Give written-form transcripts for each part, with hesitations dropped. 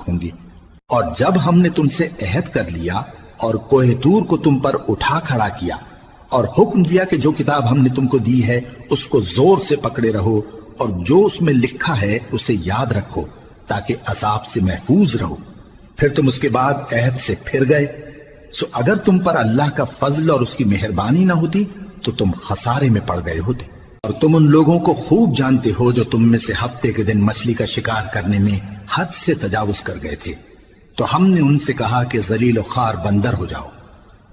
ہوں گی۔ اور جب ہم نے تم سے عہد کر لیا اور کوہ طور کو تم پر اٹھا کھڑا کیا اور حکم دیا کہ جو کتاب ہم نے تم کو دی ہے اس کو زور سے پکڑے رہو اور جو اس میں لکھا ہے اسے یاد رکھو تاکہ عذاب سے محفوظ رہو، پھر تم اس کے بعد عہد سے پھر گئے، سو اگر تم پر اللہ کا فضل اور اس کی مہربانی نہ ہوتی تو تم خسارے میں پڑ گئے ہوتے۔ اور تم ان لوگوں کو خوب جانتے ہو جو تم میں سے ہفتے کے دن مچھلی کا شکار کرنے میں حد سے تجاوز کر گئے تھے، تو ہم نے ان سے کہا کہ ذلیل و خوار بندر ہو جاؤ،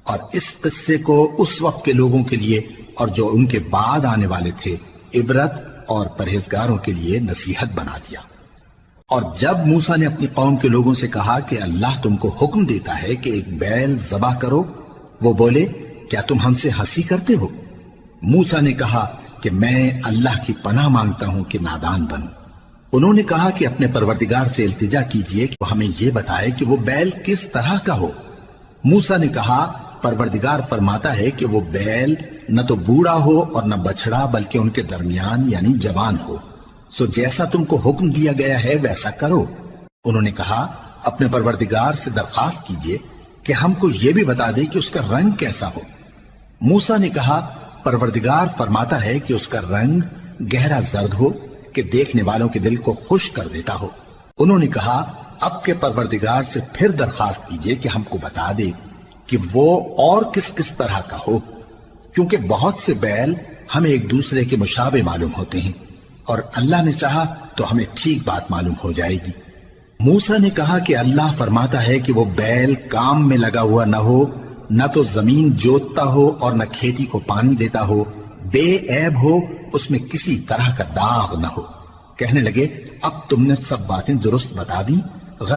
اور اس قصے کو اس وقت کے لوگوں کے لیے اور جو ان کے بعد آنے والے تھے عبرت اور پرہیزگاروں کے لیے نصیحت بنا دیا۔ اور جب موسیٰ نے اپنی قوم کے لوگوں سے کہا کہ اللہ تم کو حکم دیتا ہے کہ ایک بیل ذبح کرو، وہ بولے کیا تم ہم سے ہنسی کرتے ہو؟ موسیٰ نے کہا کہ میں اللہ کی پناہ مانگتا ہوں کہ نادان بنوں۔ انہوں نے کہا کہ اپنے پروردگار سے التجا کیجئے کہ وہ ہمیں یہ بتائے کہ وہ بیل کس طرح کا ہو۔ موسیٰ نے کہا پروردگار فرماتا ہے کہ وہ بیل نہ تو بوڑھا ہو اور نہ بچڑا بلکہ ان کے درمیان یعنی جوان ہو، سو جیسا تم کو حکم دیا گیا ہے ویسا کرو۔ انہوں نے کہا اپنے پروردگار سے درخواست کیجئے کہ ہم کو یہ بھی بتا دے کہ اس کا رنگ کیسا ہو۔ موسیٰ نے کہا پروردگار فرماتا ہے کہ اس کا رنگ گہرا زرد ہو کہ دیکھنے والوں کے دل کو خوش کر دیتا ہو۔ انہوں نے کہا اب کے پروردگار سے پھر درخواست کیجئے کہ ہم کو بتا دے کہ وہ اور کس کس طرح کا ہو، کیونکہ بہت سے بیل ہمیں ایک دوسرے کے مشابہ معلوم ہوتے ہیں، اور اللہ نے چاہا تو ہمیں ٹھیک بات معلوم ہو جائے گی۔ موسیٰ نے کہا کہ اللہ فرماتا ہے کہ وہ بیل کام میں لگا ہوا نہ ہو، نہ تو زمین جوتتا ہو اور نہ کھیتی کو پانی دیتا ہو، بے عیب ہو، اس میں کسی طرح کا داغ نہ ہو۔ کہنے لگے اب تم نے سب باتیں درست بتا دی